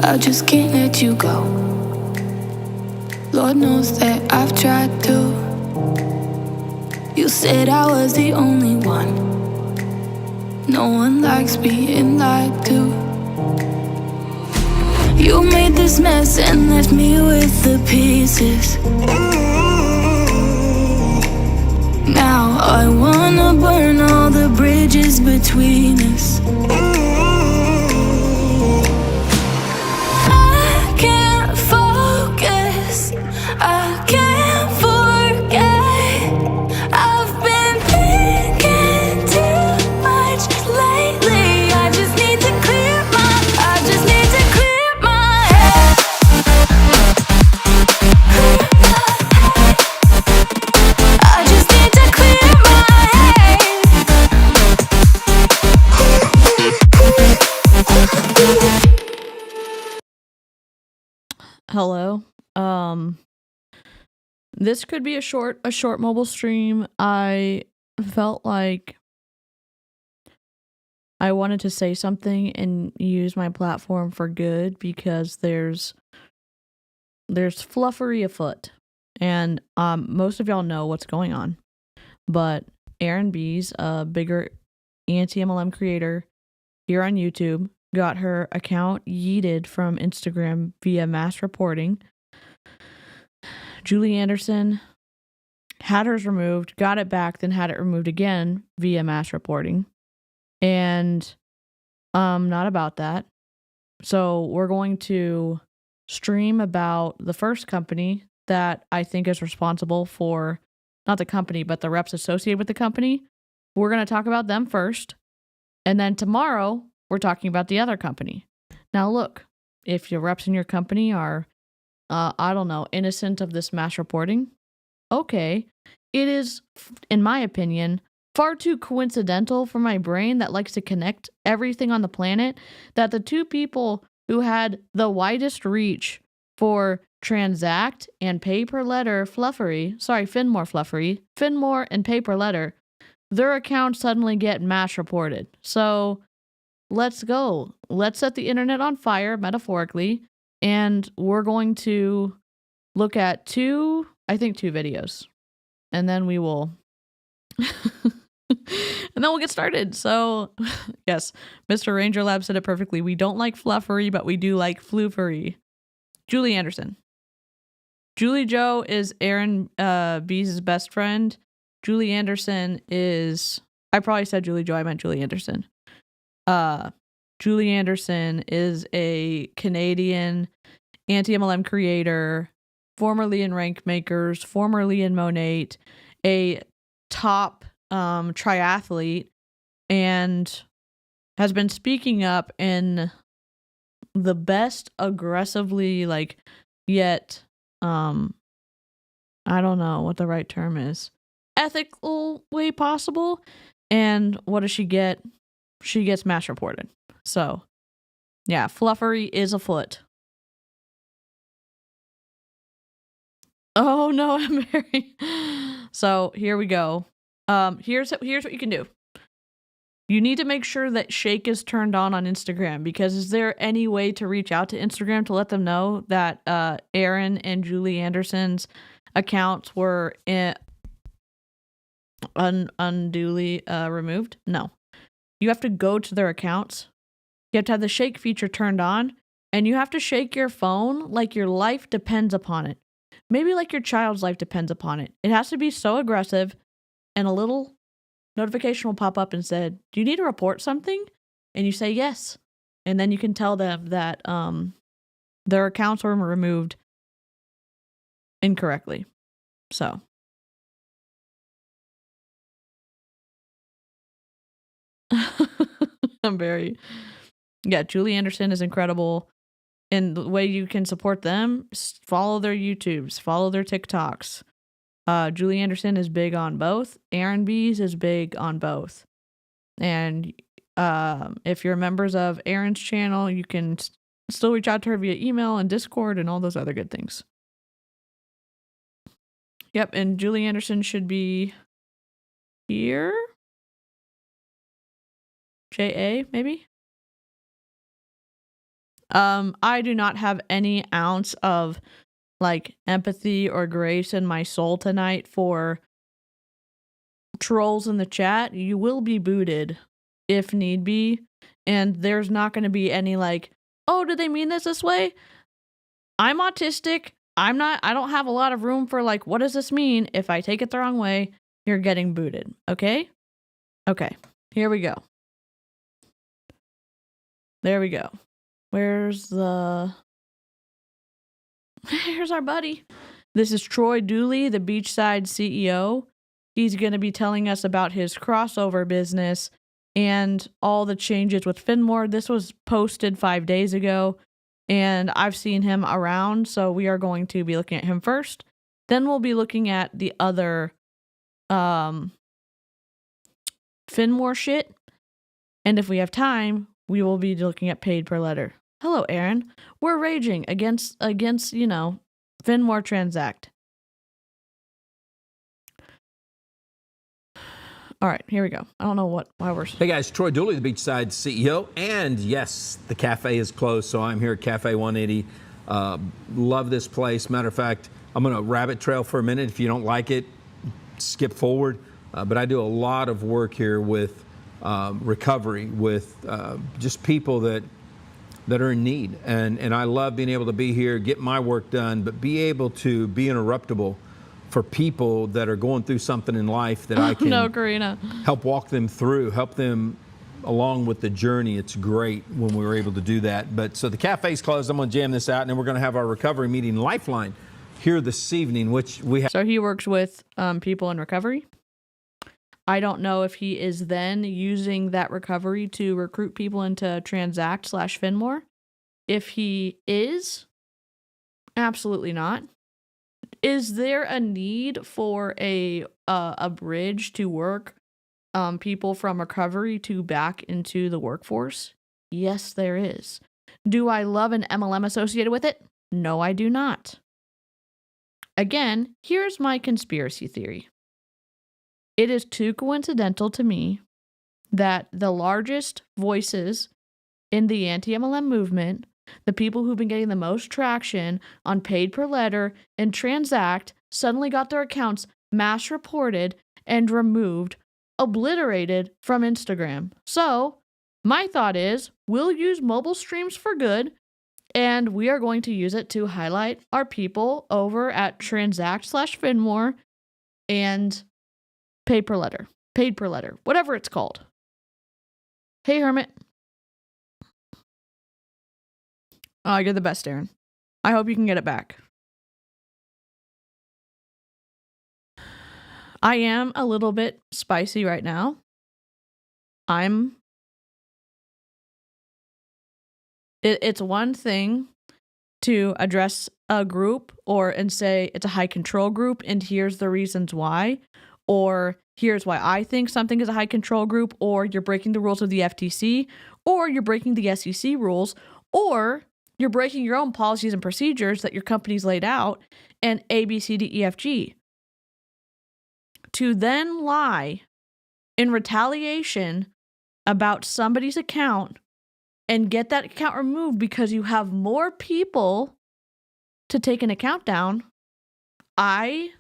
I just can't let you go. Lord knows that I've tried to. You said I was the only one. No one likes being lied to. You made this mess and left me with the pieces. Now I wanna burn all the bridges between us. I can't focus, I can't forget. I've been thinking too much lately. I just need to clear my head. I just need to clear my head. Hello. This could be a short mobile stream. I felt like I wanted to say something and use my platform for good because there's fluffery afoot. And most of y'all know what's going on. But Erin B's a bigger anti-MLM creator here on YouTube, got her account yeeted from Instagram via mass reporting. Julie Anderson had hers removed, got it back, then had it removed again via mass reporting. And not about that. So we're going to stream about the first company that I think is responsible for, not the company, but the reps associated with the company. We're going to talk about them first. And then tomorrow, we're talking about the other company. Now look, if your reps in your company are, innocent of this mass reporting, okay. It is, in my opinion, far too coincidental for my brain that likes to connect everything on the planet that the two people who had the widest reach for transact and pay per letter Finmore and pay per letter, their accounts suddenly get mass reported. So let's go. Let's set the internet on fire, metaphorically, and we're going to look at two videos. And then we will and then we'll get started. So, yes, Mr. Ranger Lab said it perfectly. We don't like fluffery, but we do like floofery. Julie Anderson. Julie Joe is Erin B's best friend. Julie Anderson is... I probably said Julie Joe. I meant Julie Anderson. Julie Anderson is a Canadian anti-MLM creator, formerly in Rank Makers, formerly in Monate, a top triathlete, and has been speaking up in the best aggressively, yet, I don't know what the right term is, ethical way possible. And what does she get? She gets mass reported. So, yeah, fluffery is afoot. Oh no, Mary. So here we go. Here's what you can do. You need to make sure that Shake is turned on Instagram, because is there any way to reach out to Instagram to let them know that Erin and Julie Anderson's accounts were unduly removed? No. You have to go to their accounts. You have to have the Shake feature turned on, and you have to shake your phone like your life depends upon it. Maybe like your child's life depends upon it. It has to be so aggressive, and a little notification will pop up and said, "Do you need to report something?" And you say yes. And then you can tell them that their accounts were removed incorrectly. So. Julie Anderson is incredible. And the way you can support them, follow their YouTubes, follow their TikToks. Julie Anderson is big on both. Erin B's is big on both. And if you're members of Erin's channel, you can still reach out to her via email and Discord and all those other good things. Yep, and Julie Anderson should be here. JA, maybe? I do not have any ounce of like empathy or grace in my soul tonight for trolls in the chat. You will be booted if need be, and there's not going to be any like, oh, did they mean this way? I'm autistic. I don't have a lot of room for like, what does this mean? If I take it the wrong way, you're getting booted. Okay? Okay. Here we go. There we go. Here's our buddy. This is Troy Dooley, the Beachside CEO. He's going to be telling us about his crossover business and all the changes with Finmore. This was posted 5 days ago, and I've seen him around, so we are going to be looking at him first. Then we'll be looking at the other Finmore shit, and if we have time, we will be looking at paid per letter. Hello, Aaron. We're raging against Finmore Transact. All right, here we go. I don't know why we're... Hey guys, Troy Dooley, the Beachside CEO, and yes, the cafe is closed, so I'm here at Cafe 180. Love this place. Matter of fact, I'm going to rabbit trail for a minute. If you don't like it, skip forward. But I do a lot of work here with recovery, with just people that are in need, and I love being able to be here, get my work done, but be able to be interruptible for people that are going through something in life that I can help walk them through, help them along with the journey. It's great when we were able to do that. But so the cafe's closed. I'm going to jam this out, and then we're going to have our recovery meeting Lifeline here this evening, which we have. So he works with people in recovery. I don't know if he is then using that recovery to recruit people into Transact/Finmore. If he is, absolutely not. Is there a need for a bridge to work people from recovery to back into the workforce? Yes, there is. Do I love an MLM associated with it? No, I do not. Again, here's my conspiracy theory. It is too coincidental to me that the largest voices in the anti-MLM movement, the people who've been getting the most traction on paid per letter and Transact, suddenly got their accounts mass reported and removed, obliterated from Instagram. So my thought is we'll use mobile streams for good, and we are going to use it to highlight our people over at Transact/Finmore and paid per letter, whatever it's called. Hey, Hermit. Oh, you're the best, Aaron. I hope you can get it back. I am a little bit spicy right now. It's one thing to address a group and say it's a high control group and here's the reasons why, or here's why I think something is a high control group, or you're breaking the rules of the FTC, or you're breaking the SEC rules, or you're breaking your own policies and procedures that your company's laid out, and A, B, C, D, E, F, G. To then lie in retaliation about somebody's account and get that account removed because you have more people to take an account down, I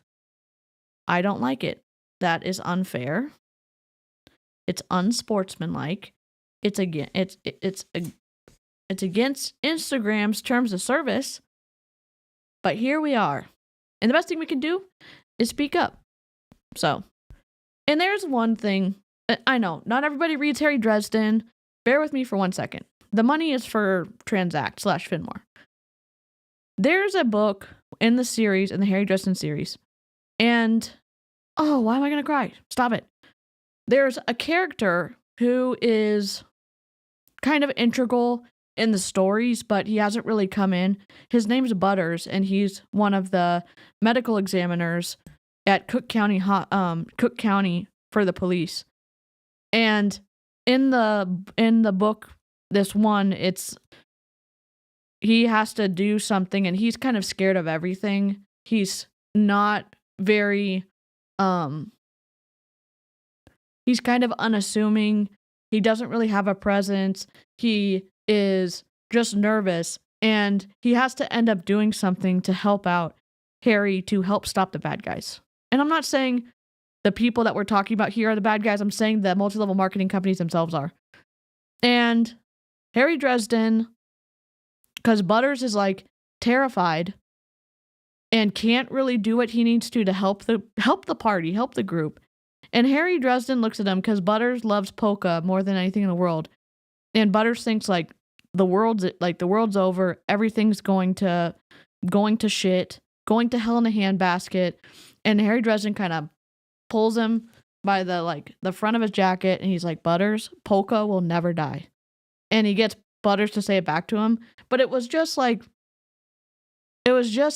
don't like it. That is unfair. It's unsportsmanlike. It's against Instagram's terms of service. But here we are. And the best thing we can do is speak up. So, and there's one thing. I know, not everybody reads Harry Dresden. Bear with me for 1 second. The money is for Transact/Finmore. There's a book in the series, in the Harry Dresden series. And, oh, why am I going to cry? Stop it. There's a character who is kind of integral in the stories, but he hasn't really come in. His name's Butters, and he's one of the medical examiners at Cook County for the police. And in the book, this one, he has to do something, and he's kind of scared of everything. He's not very, he's kind of unassuming. He doesn't really have a presence. He is just nervous, and he has to end up doing something to help out Harry to help stop the bad guys. And I'm not saying the people that we're talking about here are the bad guys. I'm saying the multi-level marketing companies themselves are. And Harry Dresden, because Butters is like terrified and can't really do what he needs to help the party, help the group. And Harry Dresden looks at him because Butters loves Polka more than anything in the world. And Butters thinks like the world's over, everything's going to shit, going to hell in a handbasket. And Harry Dresden kind of pulls him by the front of his jacket, and he's like, Butters, Polka will never die. And he gets Butters to say it back to him. But it was just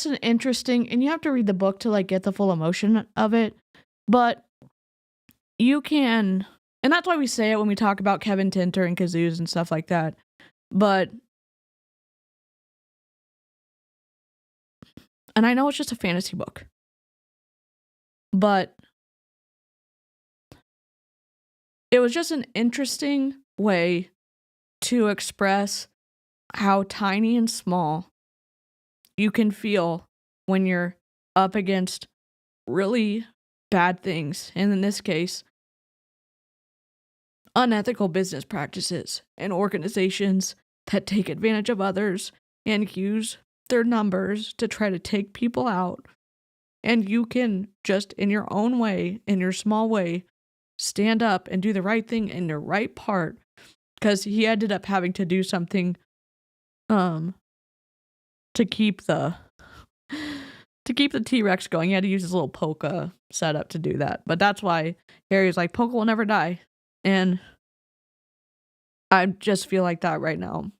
an interesting, and you have to read the book to like get the full emotion of it. But you can, and that's why we say it when we talk about Kevin Tinter and kazoos and stuff like that. But, and I know it's just a fantasy book, but it was just an interesting way to express how tiny and small you can feel when you're up against really bad things. And in this case, unethical business practices and organizations that take advantage of others and use their numbers to try to take people out. And you can just, in your own way, in your small way, stand up and do the right thing in the right part. Because he ended up having to do something to keep the T-Rex going. He had to use his little polka setup to do that. But that's why Harry's like, Polka will never die. And I just feel like that right now.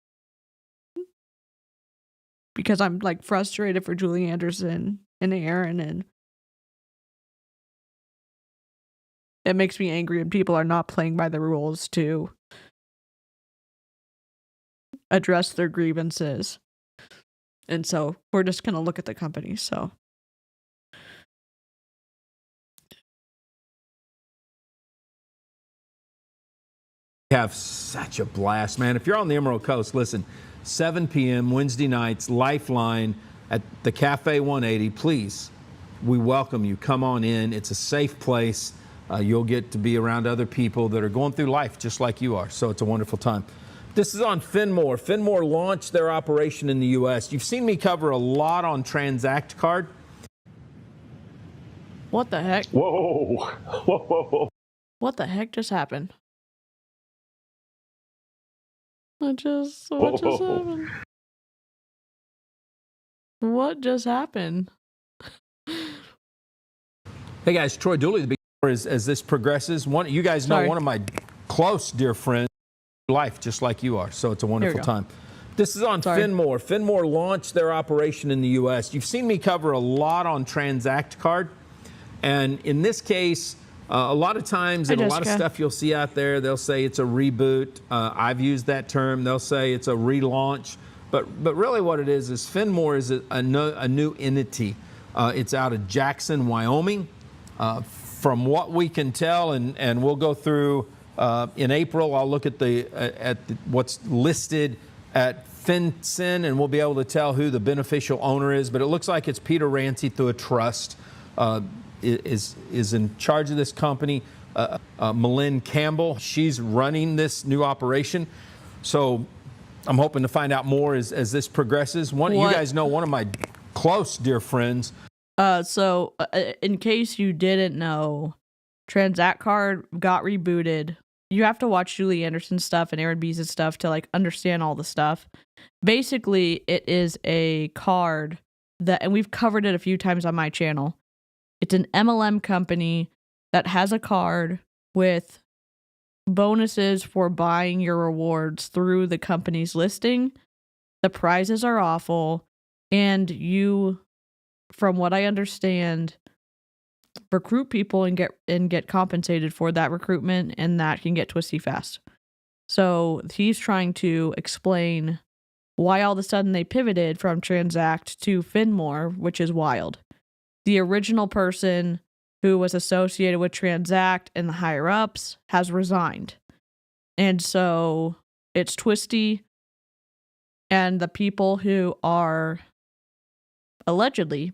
Because I'm like frustrated for Julie Anderson and Aaron, and it makes me angry when people are not playing by the rules to address their grievances. And so we're just going to look at the company. So Have such a blast, man. If you're on the Emerald Coast, listen, 7 p.m. Wednesday nights, Lifeline at the Cafe 180. Please, we welcome you. Come on in. It's a safe place. You'll get to be around other people that are going through life just like you are. So it's a wonderful time. This is on Finmore. Finmore launched their operation in the U.S. You've seen me cover a lot on Transact Card. what the heck? Whoa. Whoa. What the heck just happened? What just happened? What just happened? Hey guys, Troy Dooley, the big as this progresses. You guys know one of my close dear friends, life just like you are. So it's a wonderful time. This is on Finmore. Finmore launched their operation in the U.S. You've seen me cover a lot on Transact Card, and in this case, a lot of times and a lot of stuff you'll see out there, they'll say it's a reboot. I've used that term. They'll say it's a relaunch. But really what it is Finmore is a new entity. It's out of Jackson, Wyoming. From what we can tell, and we'll go through in April, I'll look at what's listed at FinCEN, and we'll be able to tell who the beneficial owner is. But it looks like it's Peter Rancy through a trust. Is in charge of this company. Malin Campbell, she's running this new operation. So I'm hoping to find out more as this progresses. You guys know one of my close dear friends. So in case you didn't know, Transact Card got rebooted. You have to watch Julie Anderson's stuff and Aaron Bees' stuff to like understand all the stuff. Basically, it is a card and we've covered it a few times on my channel. It's an MLM company that has a card with bonuses for buying your rewards through the company's listing. The prizes are awful, and you, from what I understand, recruit people and get compensated for that recruitment, and that can get twisty fast. So he's trying to explain why all of a sudden they pivoted from Transact to Finmore, which is wild. The original person who was associated with Transact and the higher ups has resigned. And so it's twisty. And the people who are allegedly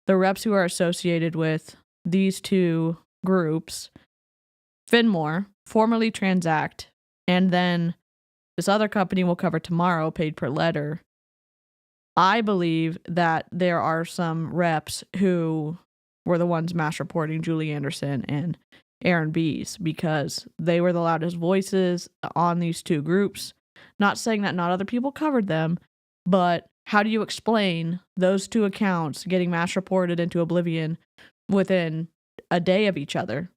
the reps who are associated with these two groups, Finmore, formerly Transact, and then this other company we'll cover tomorrow, Paid Per Letter. I believe that there are some reps who were the ones mass reporting Julie Anderson and Aaron Bees because they were the loudest voices on these two groups. Not saying that not other people covered them, but how do you explain those two accounts getting mass reported into oblivion within a day of each other?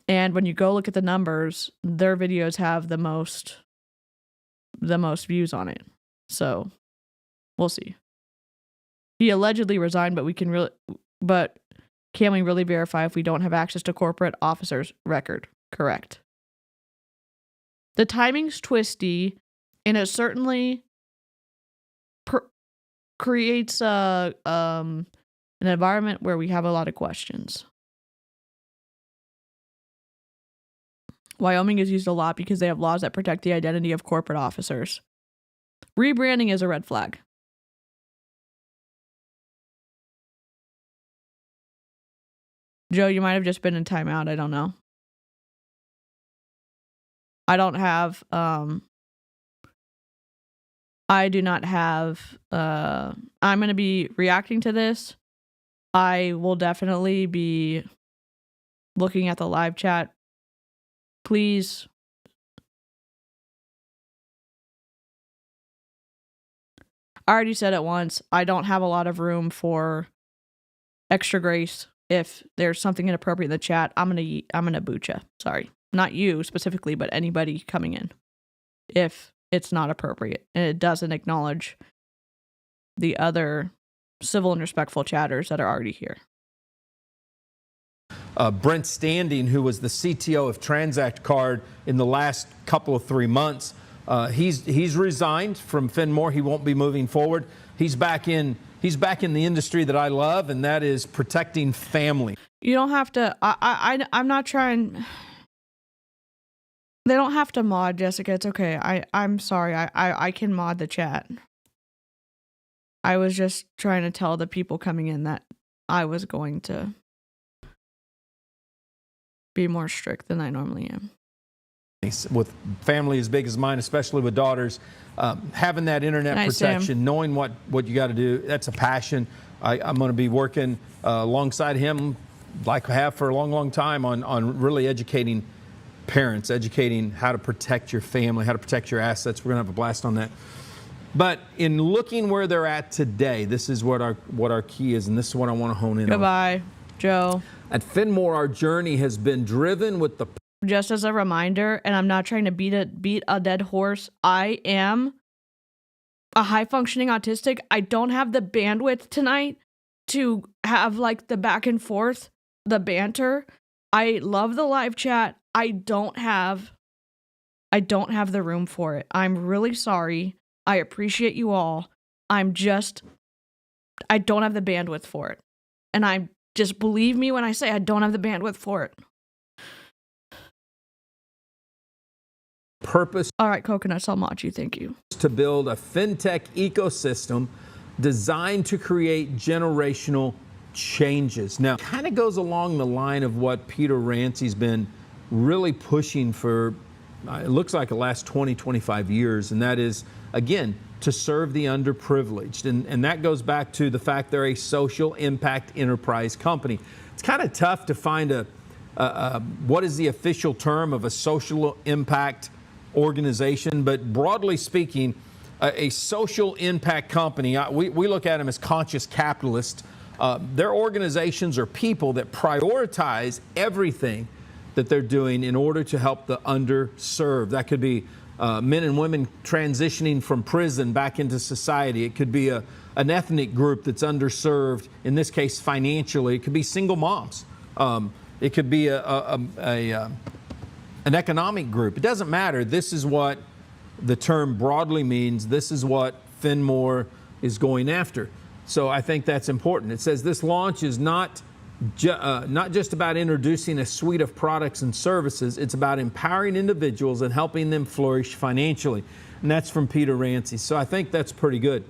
And when you go look at the numbers, their videos have the most views on it. So we'll see. He allegedly resigned, but can we really verify if we don't have access to corporate officers' record? Correct. The timing's twisty, and it certainly creates an environment where we have a lot of questions. Wyoming is used a lot because they have laws that protect the identity of corporate officers. Rebranding is a red flag. Joe, you might have just been in timeout. I don't know. I do not have, I'm going to be reacting to this. I will definitely be looking at the live chat. Please. I already said it once. I don't have a lot of room for extra grace. If there's something inappropriate in the chat, I'm gonna boot you. Sorry. Not you specifically, but anybody coming in. If it's not appropriate and it doesn't acknowledge the other civil and respectful chatters that are already here. Brent Standing, who was the CTO of Transact Card in the last couple of 3 months, he's resigned from Finmore. He won't be moving forward. He's back in the industry that I love, and that is protecting family. You don't have to. I'm not trying. They don't have to mod, Jessica. It's okay. I'm sorry. I can mod the chat. I was just trying to tell the people coming in that I was going to be more strict than I normally am. With family as big as mine, especially with daughters, having that internet protection, knowing what you got to do, that's a passion. I'm going to be working alongside him, like I have for a long, long time, on really educating parents, educating how to protect your family, how to protect your assets. We're going to have a blast on that. But in looking where they're at today, this is what our key is, and this is what I want to hone in on. Goodbye, Joe. At Finmore, our journey has been driven with the... Just as a reminder, and I'm not trying to beat a dead horse, I am a high-functioning autistic. I don't have the bandwidth tonight to have, like, the back and forth, the banter. I love the live chat. I don't have the room for it. I'm really sorry. I appreciate you all. I don't have the bandwidth for it. And just believe me when I say I don't have the bandwidth for it. Purpose. All right, Coconuts, I'll mod you. Thank you. To build a fintech ecosystem designed to create generational changes. Now, kind of goes along the line of what Peter Rancey's been really pushing for, it looks like the last 20, 25 years, and that is, again, to serve the underprivileged. And that goes back to the fact they're a social impact enterprise company. It's kind of tough to find what is the official term of a social impact organization, but broadly speaking, a social impact company, we look at them as conscious capitalists. Their organizations are people that prioritize everything that they're doing in order to help the underserved. That could be men and women transitioning from prison back into society. It could be an ethnic group that's underserved, in this case financially. It could be single moms. It could be an economic group. It doesn't matter. This is what the term broadly means. This is what Finmore is going after. So I think that's important. It says this launch is not just about introducing a suite of products and services. It's about empowering individuals and helping them flourish financially. And that's from Peter Rancy. So I think that's pretty good.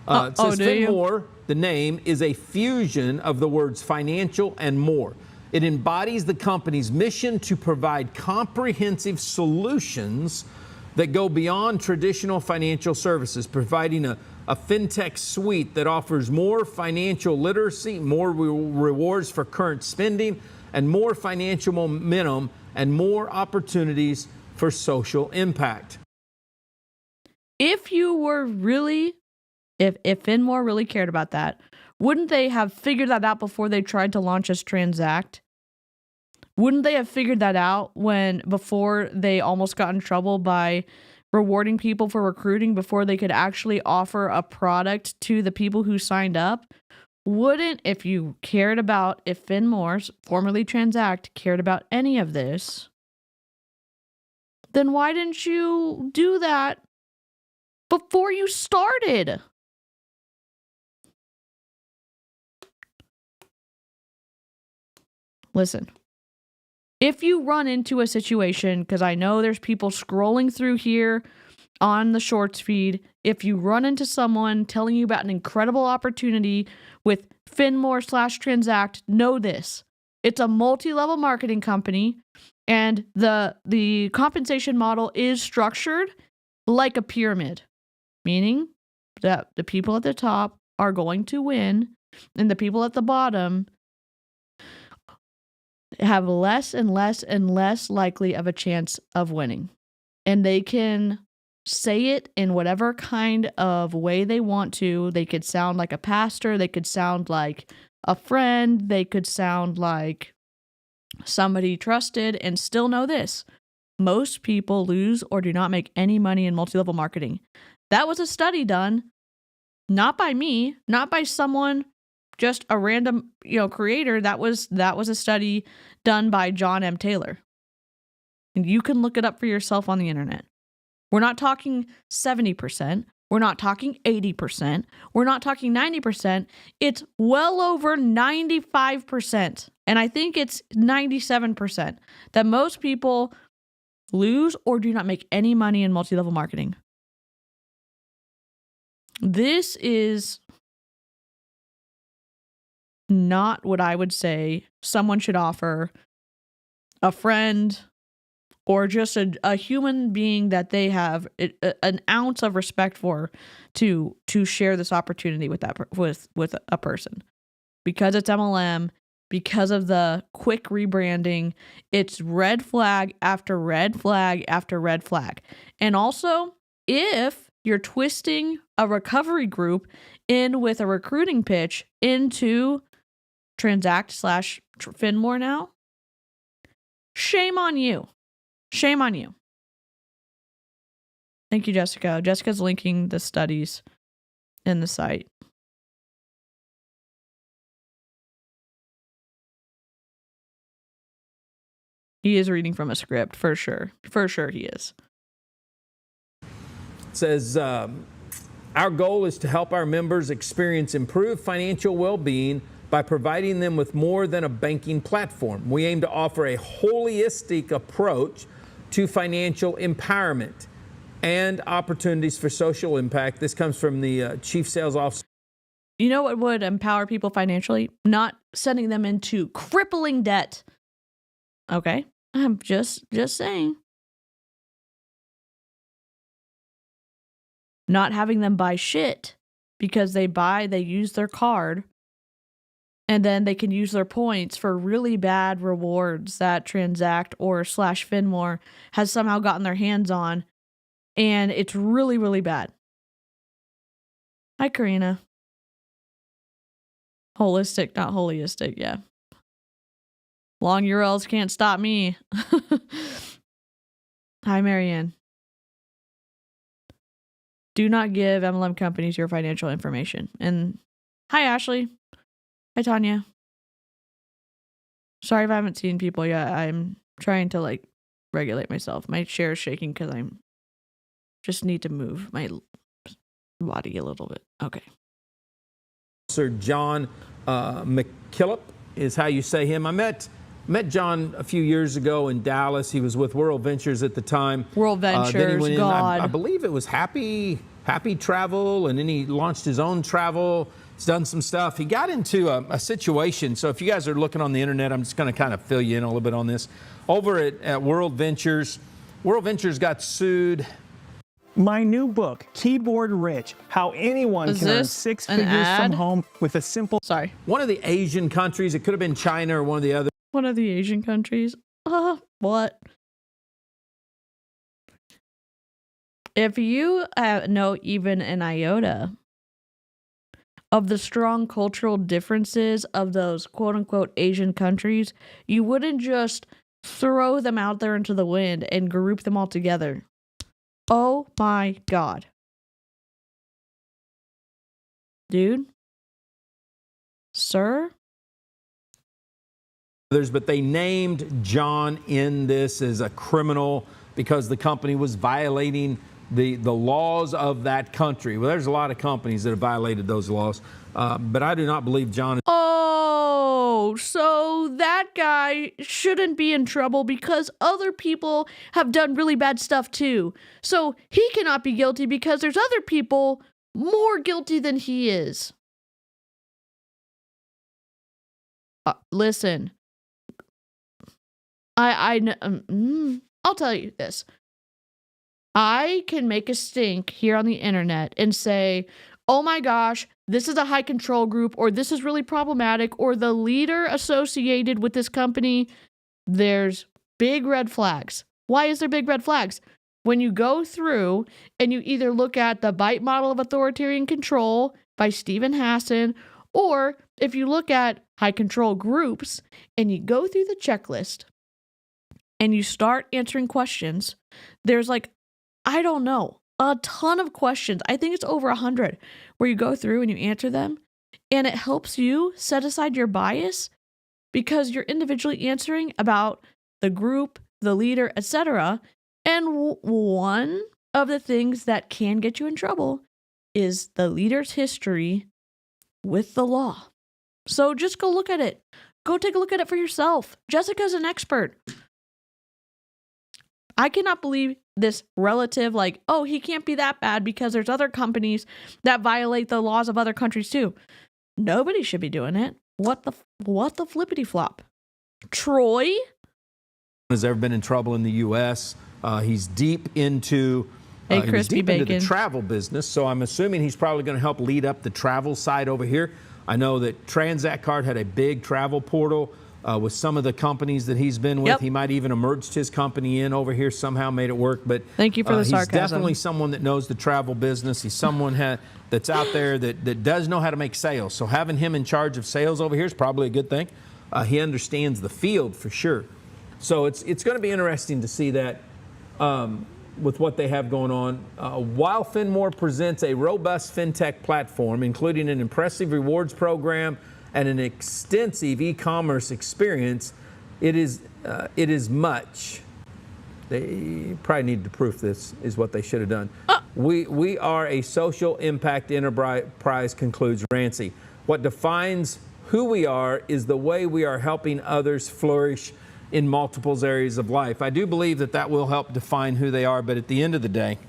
It says do you? Finmore, the name, is a fusion of the words financial and more. It embodies the company's mission to provide comprehensive solutions that go beyond traditional financial services, providing a fintech suite that offers more financial literacy, more rewards for current spending, and more financial momentum and more opportunities for social impact. If you were really, if Finmore really cared about that, wouldn't they have figured that out before they tried to launch as Transact? Wouldn't they have figured that out before they almost got in trouble by rewarding people for recruiting before they could actually offer a product to the people who signed up? Wouldn't, if Finmore, formerly Transact, cared about any of this, then why didn't you do that before you started? Listen. If you run into a situation, because I know there's people scrolling through here on the shorts feed, if you run into someone telling you about an incredible opportunity with Finmore/Transact, know this. It's a multi-level marketing company, and the compensation model is structured like a pyramid, meaning that the people at the top are going to win, and the people at the bottom have less and less and less likely of a chance of winning. And they can say it in whatever kind of way they want to. They could sound like a pastor. They could sound like a friend. They could sound like somebody trusted, and still know this. Most people lose or do not make any money in multi-level marketing. That was a study done, not by me, not by someone, just a random, creator. That was a study done by John M. Taylor. And you can look it up for yourself on the internet. We're not talking 70%. We're not talking 80%. We're not talking 90%. It's well over 95%. And I think it's 97% that most people lose or do not make any money in multi-level marketing. This is not what I would say someone should offer a friend or just a human being that they have an ounce of respect for to share this opportunity with with a person. Because it's MLM, because of the quick rebranding, it's red flag after red flag after red flag. And also, if you're twisting a recovery group in with a recruiting pitch into Transact/Finmore now, shame on you. Shame on you. Thank you, Jessica. Jessica's linking the studies in the site. He is reading from a script, for sure. For sure he is. It says, our goal is to help our members experience improved financial well-being by providing them with more than a banking platform. We aim to offer a holistic approach to financial empowerment and opportunities for social impact. This comes from the Chief Sales Officer. You know what would empower people financially? Not sending them into crippling debt. Okay? I'm just saying. Not having them buy shit because they use their card, and then they can use their points for really bad rewards that Transact or /Finmore has somehow gotten their hands on. And it's really, really bad. Hi, Karina. Holistic, not holistic, yeah. Long URLs can't stop me. Hi, Marianne. Do not give MLM companies your financial information. And hi, Ashley. Hi, Tanya. Sorry if I haven't seen people yet. I'm trying to regulate myself. My chair is shaking because I'm just need to move my body a little bit. Okay. Sir John McKillop is how you say him. I met Met John a few years ago in Dallas. He was with World Ventures at the time. World Then he Ventures, went in, God. I believe it was Happy Travel, and then he launched his own travel. He's done some stuff. He got into a situation. So if you guys are looking on the internet, I'm just going to kind of fill you in a little bit on this. Over at World Ventures got sued. My new book, Keyboard Rich, How Anyone Is Can Earn this Six an Figures ad? from Home with a Simple... Sorry. One of the Asian countries, it could have been China or one of the other. One of the Asian countries. What? If you know even an iota of the strong cultural differences of those quote-unquote Asian countries, you wouldn't just throw them out there into the wind and group them all together. Oh my God. Dude? Sir? But they named John in this as a criminal because the company was violating the laws of that country. Well, there's a lot of companies that have violated those laws, but I do not believe John is. Oh, so that guy shouldn't be in trouble because other people have done really bad stuff too. So he cannot be guilty because there's other people more guilty than he is. Listen. I'll tell you this. I can make a stink here on the internet and say, oh my gosh, this is a high control group, or this is really problematic, or the leader associated with this company, there's big red flags. Why is there big red flags? When you go through and you either look at the Bite Model of Authoritarian Control by Stephen Hassan, or if you look at high control groups and you go through the checklist, and you start answering questions, there's like, I don't know, a ton of questions. I think it's over 100 where you go through and you answer them, and it helps you set aside your bias because you're individually answering about the group, the leader, etc. And one of the things that can get you in trouble is the leader's history with the law. So just go look at it. Go take a look at it for yourself. Jessica's an expert. I cannot believe this relative, like, oh, he can't be that bad because there's other companies that violate the laws of other countries too. Nobody should be doing it. What the flippity flop? Troy Has ever been in trouble in the U.S. He's deep into Hey, he was crispy deep into bacon. the travel business, so I'm assuming he's probably going to help lead up the travel side over here. I know that Transact Card had a big travel portal with some of the companies that he's been with. Yep. He might even have merged his company in over here somehow, made it work. But Thank you for the he's sarcasm. definitely someone that knows the travel business. He's someone that's out there that does know how to make sales. So having him in charge of sales over here is probably a good thing. He understands the field for sure. So it's going to be interesting to see that with what they have going on. While Finmore presents a robust fintech platform, including an impressive rewards program and an extensive e-commerce experience, it is much. They probably need to proof this is what they should have done. We are a social impact enterprise, concludes Rancy. What defines who we are is the way we are helping others flourish in multiple areas of life. I do believe that will help define who they are, but at the end of the day,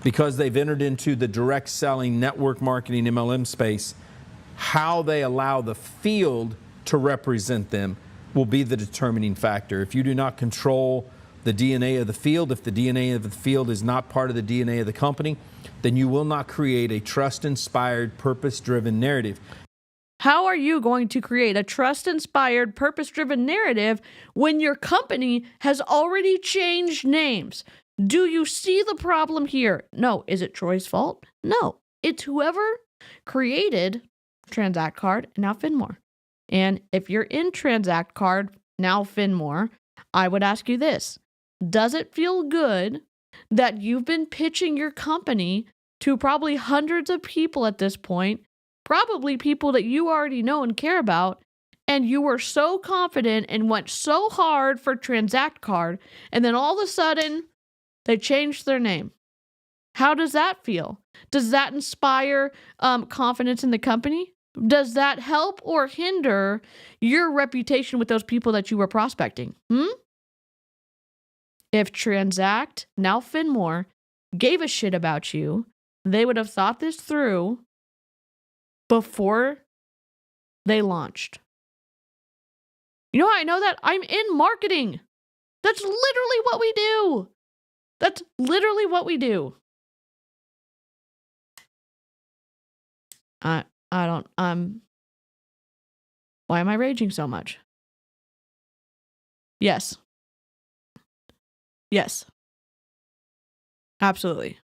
because they've entered into the direct selling, network marketing, MLM space, how they allow the field to represent them will be the determining factor. If you do not control the DNA of the field, if the DNA of the field is not part of the DNA of the company, then you will not create a trust-inspired, purpose-driven narrative. How are you going to create a trust-inspired, purpose-driven narrative when your company has already changed names? Do you see the problem here? No. Is it Troy's fault? No. It's whoever created Transact Card, now Finmore. And if you're in Transact Card, now Finmore, I would ask you this. Does it feel good that you've been pitching your company to probably hundreds of people at this point, probably people that you already know and care about, and you were so confident and went so hard for Transact Card, and then all of a sudden, they changed their name? How does that feel? Does that inspire confidence in the company? Does that help or hinder your reputation with those people that you were prospecting? If Transact, now Finmore, gave a shit about you, they would have thought this through before they launched. You know how I know that? I'm in marketing. That's literally what we do. That's literally what we do. Why am I raging so much? Yes. Yes. Absolutely.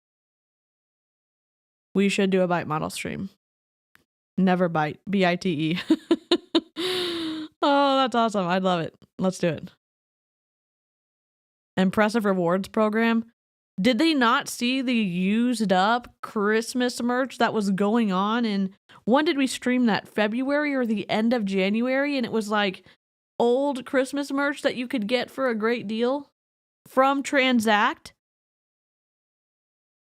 We should do a bite model stream. Never bite. B-I-T-E. Oh, that's awesome. I'd love it. Let's do it. Impressive rewards program. Did they not see the used up Christmas merch that was going on? And when did we stream that? February or the end of January? And it was like old Christmas merch that you could get for a great deal from Transact.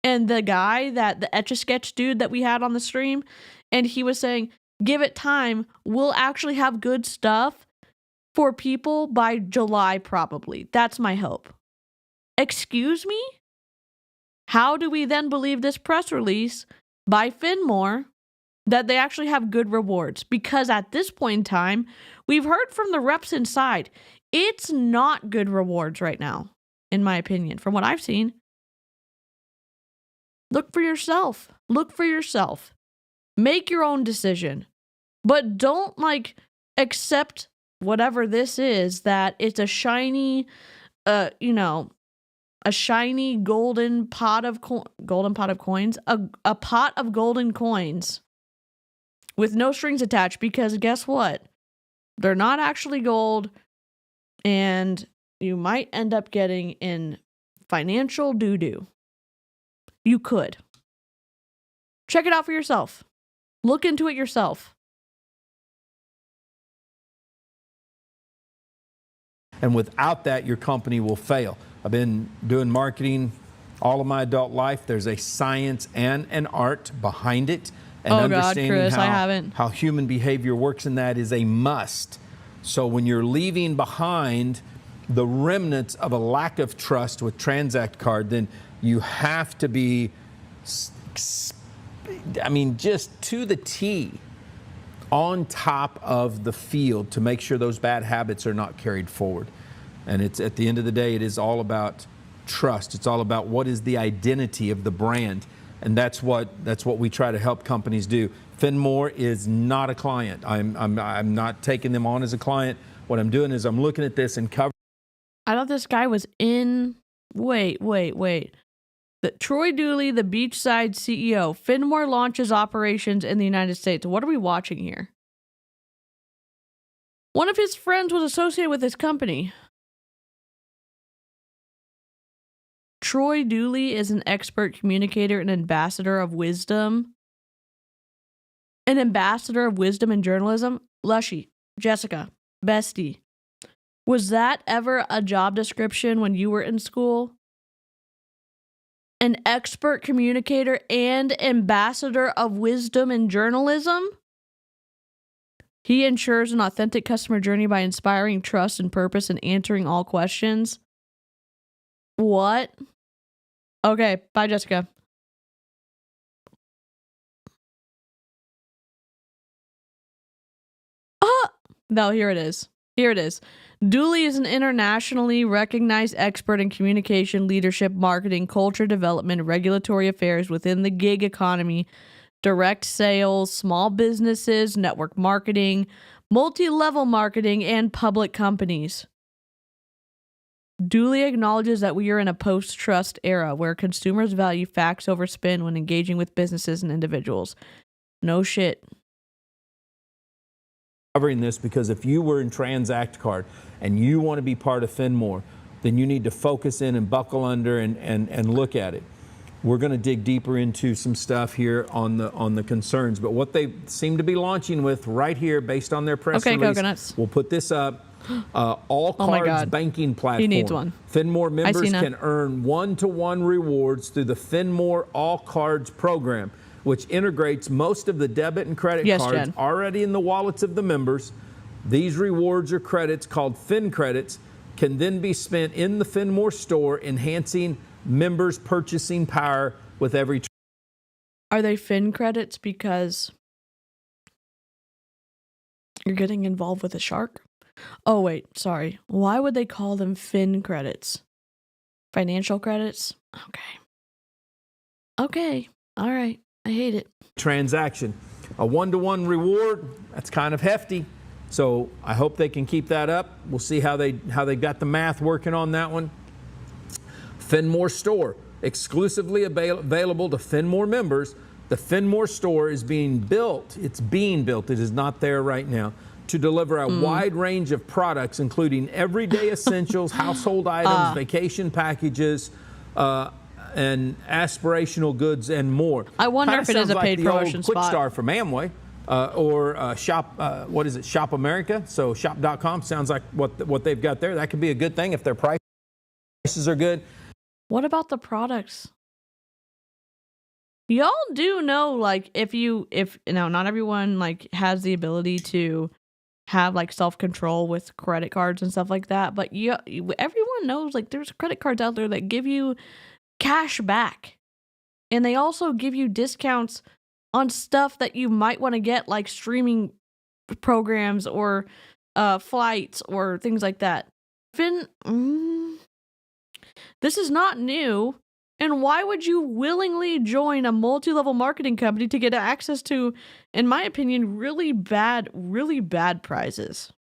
And the guy the Etch-a-Sketch dude that we had on the stream, and he was saying, give it time. We'll actually have good stuff for people by July, probably. That's my hope. Excuse me? How do we then believe this press release by Finmore that they actually have good rewards? Because at this point in time, we've heard from the reps inside, it's not good rewards right now, in my opinion, from what I've seen. Look for yourself. Look for yourself. Make your own decision. But don't accept whatever this is, that it's a shiny, a shiny golden pot of coins, a pot of golden coins with no strings attached, because guess what? They're not actually gold, and you might end up getting in financial doo-doo. You could. Check it out for yourself. Look into it yourself. And without that, your company will fail. I've been doing marketing all of my adult life. There's a science and an art behind it. And understanding Chris, I haven't. how human behavior works in that is a must. So when you're leaving behind the remnants of a lack of trust with Transact Card, then you have to be, just to the T, on top of the field to make sure those bad habits are not carried forward. And it's, at the end of the day, it is all about trust. It's all about what is the identity of the brand. And that's what we try to help companies do. Finmore is not a client. I'm not taking them on as a client. What I'm doing is I'm looking at this and covering. I thought this guy was in. Wait. Troy Dooley, the Beachside CEO. Finmore launches operations in the United States. What are we watching here? One of his friends was associated with this company. Troy Dooley is an expert communicator and ambassador of wisdom. An ambassador of wisdom and journalism. Lushy, Jessica, bestie. Was that ever a job description when you were in school? An expert communicator and ambassador of wisdom and journalism? He ensures an authentic customer journey by inspiring trust and purpose and answering all questions. What? Okay, bye, Jessica. No, here it is. Dooley is an internationally recognized expert in communication, leadership, marketing, culture development, regulatory affairs within the gig economy, direct sales, small businesses, network marketing, multi-level marketing, and public companies. Dooley acknowledges that we are in a post-trust era where consumers value facts over spin when engaging with businesses and individuals. No shit. Covering this because if you were in Transact Card and you want to be part of Finmore, then you need to focus in and buckle under and look at it. We're going to dig deeper into some stuff here on the concerns, but what they seem to be launching with right here, based on their press release, coconuts. We'll put this up. All cards banking platform. He needs one. Finmore members can earn one-to-one rewards through the Finmore All Cards program. which integrates most of the debit and credit Yes, cards Jen. already in the wallets of the members. These rewards or credits, called Fin credits, can then be spent in the Finmore store, enhancing members' purchasing power with every. Are they Fin credits because you're getting involved with a shark? Oh, wait, sorry. Why would they call them Fin credits? Financial credits? Okay. All right. I hate it. Transaction. A one-to-one reward, that's kind of hefty. So I hope they can keep that up. We'll see how they got the math working on that one. Finmore store, exclusively available to Finmore members. The Finmore store is being built. It's being built. It is not there right now, to deliver a wide range of products, including everyday essentials, household items, vacation packages, and aspirational goods and more. I wonder Kinda if it is sounds a like paid the promotion old Quick spot. Start from Amway, or Shop. What is it? Shop America. So shop.com sounds like what they've got there. That could be a good thing if their prices are good. What about the products? Y'all do know, like, if now not everyone like has the ability to have like self-control with credit cards and stuff like that, but everyone knows like there's credit cards out there that give you cash back, and they also give you discounts on stuff that you might want to get, like streaming programs or flights or things like that. This is not new. And why would you willingly join a multi-level marketing company to get access to, in my opinion, really bad prizes?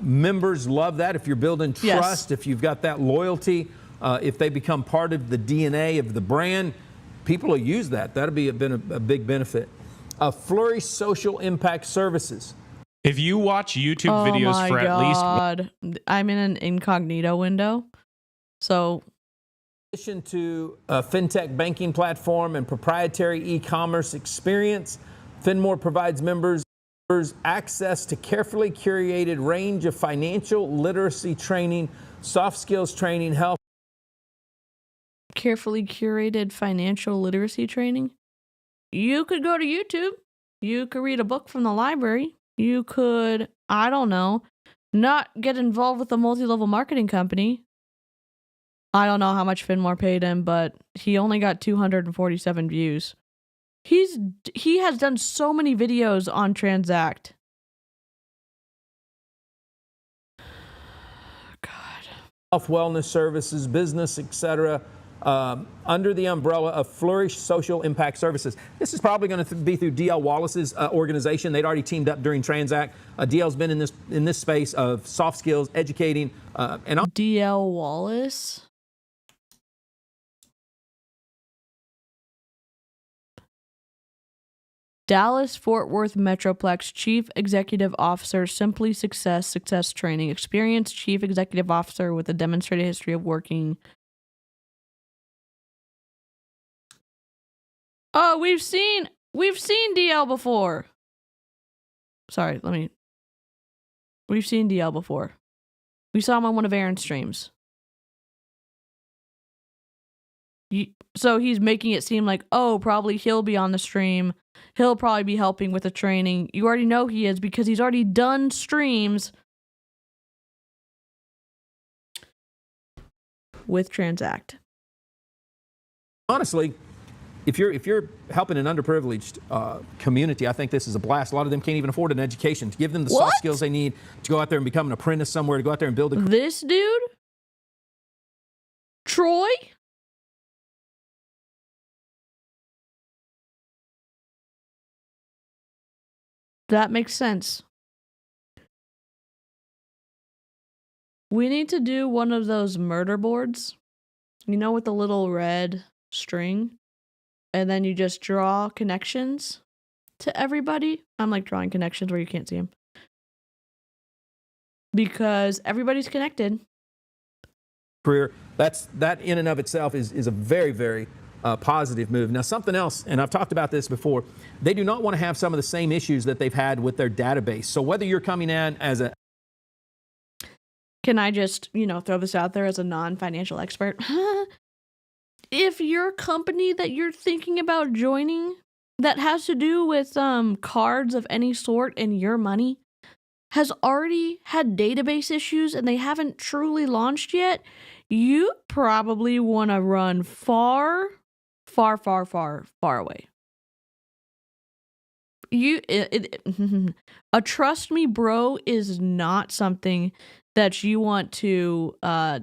Members love that. If you're building trust, if you've got that loyalty, if they become part of the DNA of the brand, people will use that. That'll be a big benefit. Flourish social impact services. If you watch YouTube videos for at least... I'm in an incognito window. So... In addition to a fintech banking platform and proprietary e-commerce experience, Finmore provides members access to carefully curated range of financial literacy training, soft skills training, health. Carefully curated financial literacy training. You could go to YouTube. You could read a book from the library. You could, I don't know, not get involved with a multi-level marketing company. I don't know how much Finmore paid him, but he only got 247 views. He has done so many videos on Transact. God. Health, wellness services, business, etc., under the umbrella of Flourish Social Impact Services. This is probably going to be through DL Wallace's organization. They'd already teamed up during Transact. DL's been in this space of soft skills, educating, and DL Wallace. Dallas-Fort Worth Metroplex Chief Executive Officer, Simply Success Training. Experienced Chief Executive Officer with a demonstrated history of working. Oh, we've seen DL before. Sorry, we've seen DL before. We saw him on one of Aaron's streams. So he's making it seem like, oh, probably he'll be on the stream. He'll probably be helping with the training. You already know he is because he's already done streams with Transact. honestly, if you're helping an underprivileged community, I think this is a blast. A lot of them can't even afford an education. To give them the soft skills they need to go out there and become an apprentice somewhere, to go out there and build a... This dude? Troy? That makes sense. We need to do one of those murder boards. You know, with the little red string? And then you just draw connections to everybody. I'm like drawing connections where you can't see them. Because everybody's connected. Career. That in and of itself is a very, very positive move. Now, something else, and I've talked about this before, they do not want to have some of the same issues that they've had with their database. So whether you're coming in as a... Can I just, throw this out there as a non-financial expert? If your company that you're thinking about joining that has to do with cards of any sort and your money has already had database issues and they haven't truly launched yet, you probably want to run far away. A trust me bro is not something that you want to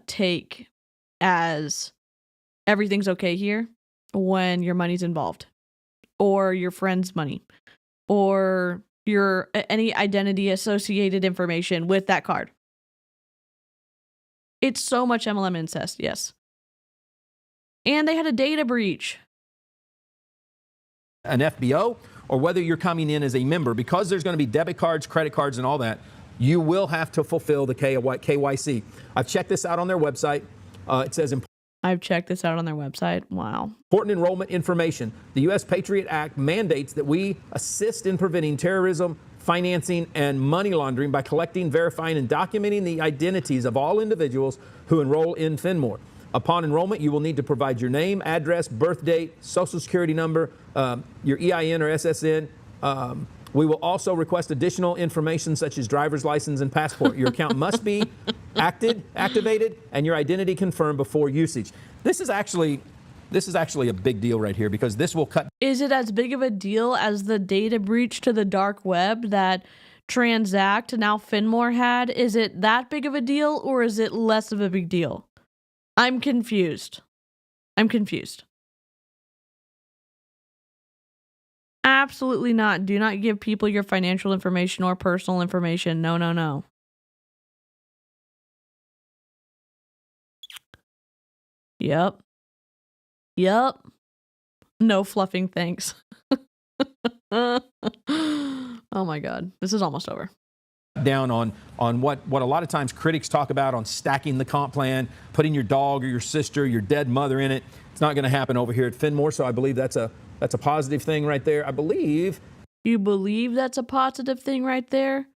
take as everything's okay here when your money's involved, or your friend's money, or your any identity associated information with that card. It's so much MLM incest, yes. And they had a data breach. An FBO, or whether you're coming in as a member, because there's going to be debit cards, credit cards, and all that, you will have to fulfill the KYC. I've checked this out on their website. It says I've checked this out on their website. Wow. important enrollment information. The U.S. Patriot Act mandates that we assist in preventing terrorism, financing, and money laundering by collecting, verifying, and documenting the identities of all individuals who enroll in Finmore. Upon enrollment, you will need to provide your name, address, birth date, social security number, your EIN or SSN. We will also request additional information such as driver's license and passport. Your account must be activated, and your identity confirmed before usage. This is actually a big deal right here, because this will cut. Is it as big of a deal as the data breach to the dark web that Transact, now Finmore, had? Is it that big of a deal, or is it less of a big deal? I'm confused. Absolutely not. Do not give people your financial information or personal information. No. Yep. No fluffing, thanks. Oh my God. This is almost over. Down on what a lot of times critics talk about on stacking the comp plan, putting your dog or your sister, your dead mother in it. It's not going to happen over here at Finmore, so I believe that's a positive thing right there. I believe. You believe that's a positive thing right there?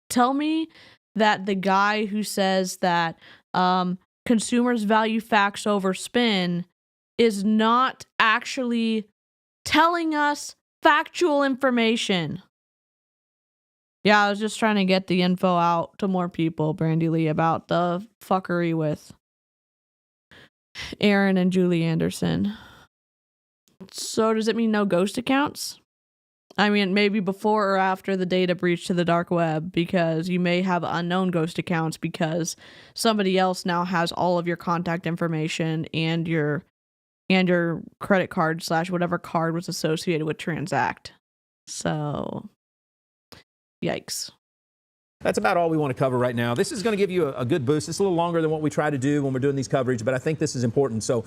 Tell me that the guy who says that consumers value facts over spin is not actually telling us factual information. Yeah, I was just trying to get the info out to more people, Brandy Lee, about the fuckery with Aaron and Julie Anderson. So does it mean no ghost accounts? I mean, maybe before or after the data breach to the dark web, because you may have unknown ghost accounts because somebody else now has all of your contact information and your credit card / whatever card was associated with Transact. So, yikes. That's about all we want to cover right now. This is going to give you a good boost. It's a little longer than what we try to do when we're doing these coverage, but I think this is important. So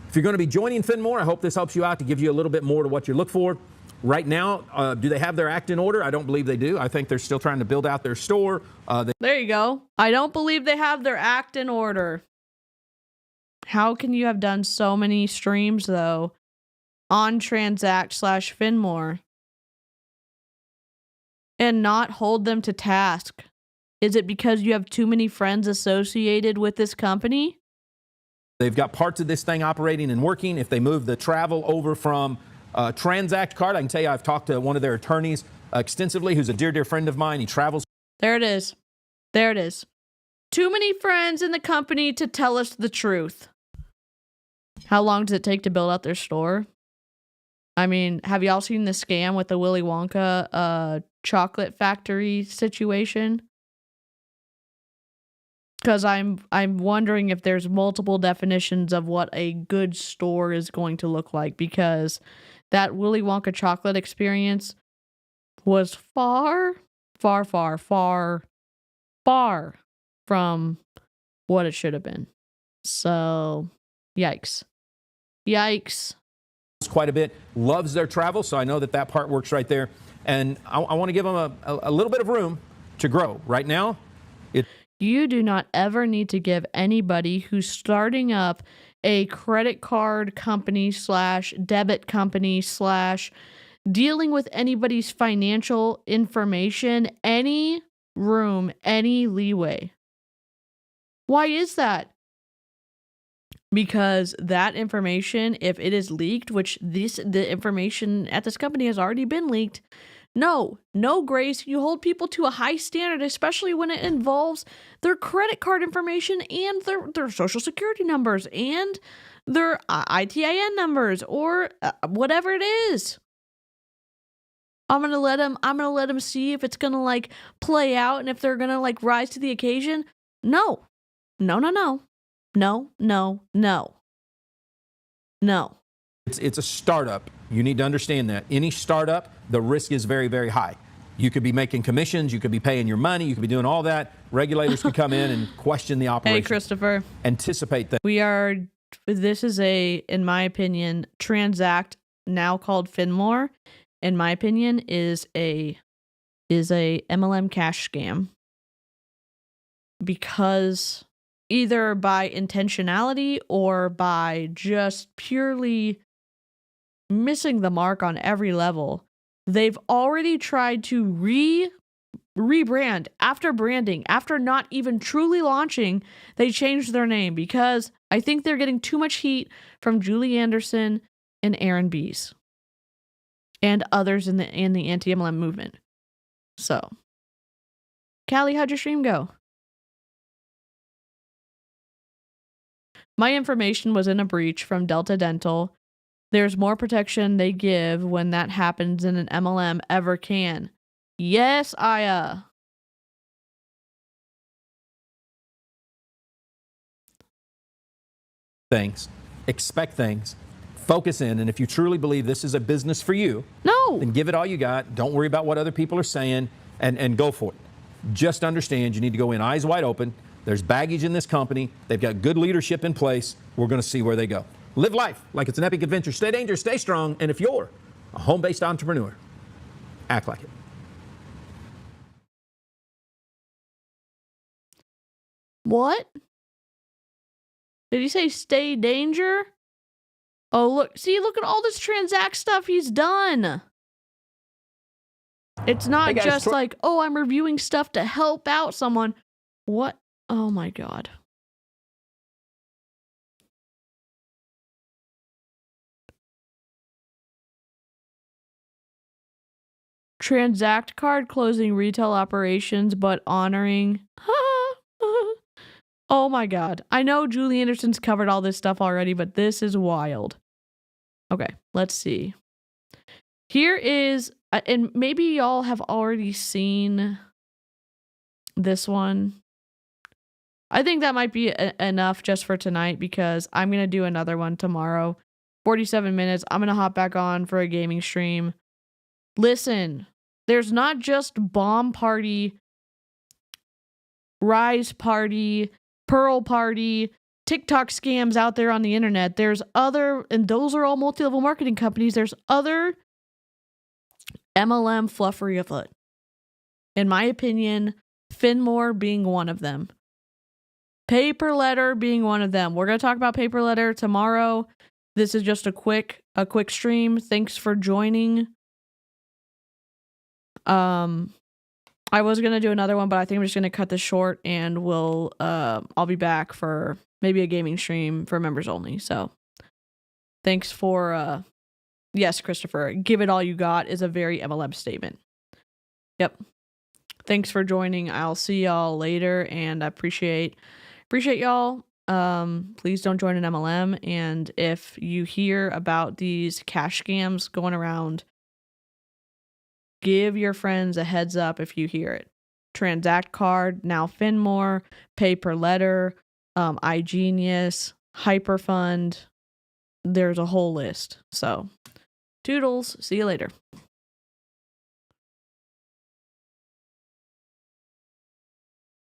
if you're going to be joining Finmore, I hope this helps you out to give you a little bit more to what you look for. Right now, do they have their act in order? I don't believe they do. I think they're still trying to build out their store. There you go. I don't believe they have their act in order. How can you have done so many streams, though, on Transact / Finmore and not hold them to task? Is it because you have too many friends associated with this company? They've got parts of this thing operating and working. If they move the travel over from Transact card, I can tell you I've talked to one of their attorneys extensively, who's a dear friend of mine. He travels. There it is. Too many friends in the company to tell us the truth. How long does it take to build out their store? I mean, have y'all seen the scam with the Willy Wonka chocolate factory situation? Because I'm wondering if there's multiple definitions of what a good store is going to look like, because that Willy Wonka chocolate experience was far from what it should have been. So, yikes. Quite a bit, loves their travel, so I know that part works right there. And I want to give them a little bit of room to grow. Right now, you do not ever need to give anybody who's starting up a credit card company / debit company / dealing with anybody's financial information any room, any leeway. Why is that? because that information, if it is leaked, which the information at this company has already been leaked, no grace. You hold people to a high standard, especially when it involves their credit card information and their social security numbers and their ITIN numbers or whatever it is. I'm gonna let them see if it's gonna like play out and if they're gonna like rise to the occasion. No. It's a startup. You need to understand that. Any startup, the risk is very, very high. You could be making commissions, you could be paying your money, you could be doing all that. Regulators could come in and question the operation. Hey, Christopher. Anticipate that. This is in my opinion, Transact, now called Finmore, in my opinion, is a MLM cash scam. Because either by intentionality or by just purely missing the mark on every level, they've already tried to rebrand after branding, after not even truly launching. They changed their name because I think they're getting too much heat from Julie Anderson and Aaron Bees and others in the anti-MLM movement. So, Callie, how'd your stream go? My information was in a breach from Delta Dental. There's more protection they give when that happens than an MLM ever can. Yes, Aya. Things. Expect things. Focus in. And if you truly believe this is a business for you, then give it all you got. Don't worry about what other people are saying and go for it. Just understand you need to go in eyes wide open. There's baggage in this company. They've got good leadership in place. We're going to see where they go. Live life like it's an epic adventure. Stay dangerous, stay strong. And if you're a home-based entrepreneur, act like it. What? Did he say stay danger? Oh, look at all this Transact stuff he's done. It's not Hey guys, just like, oh, I'm reviewing stuff to help out someone. What? Oh my God. Transact card closing retail operations, but honoring. Oh my God. I know Julie Anderson's covered all this stuff already, but this is wild. Okay, let's see. Here is, and maybe y'all have already seen this one. I think that might be enough just for tonight because I'm going to do another one tomorrow. 47 minutes. I'm going to hop back on for a gaming stream. Listen, there's not just Bomb Party, Rise Party, Pearl Party, TikTok scams out there on the internet. There's other, and those are all multi-level marketing companies. There's other MLM fluffery afoot. In my opinion, Finmore being one of them. Paper Letter being one of them. We're going to talk about Paper Letter tomorrow. This is just a quick stream. Thanks for joining. I was going to do another one, but I think I'm just going to cut this short and I'll be back for maybe a gaming stream for members only. So thanks for, yes, Christopher, give it all you got is a very MLM statement. Yep. Thanks for joining. I'll see y'all later and I appreciate y'all. Please don't join an MLM. And if you hear about these cash scams going around, give your friends a heads up if you hear it. Transact Card, now Finmore, Paper Letter, iGenius, Hyperfund. There's a whole list. So, toodles. See you later.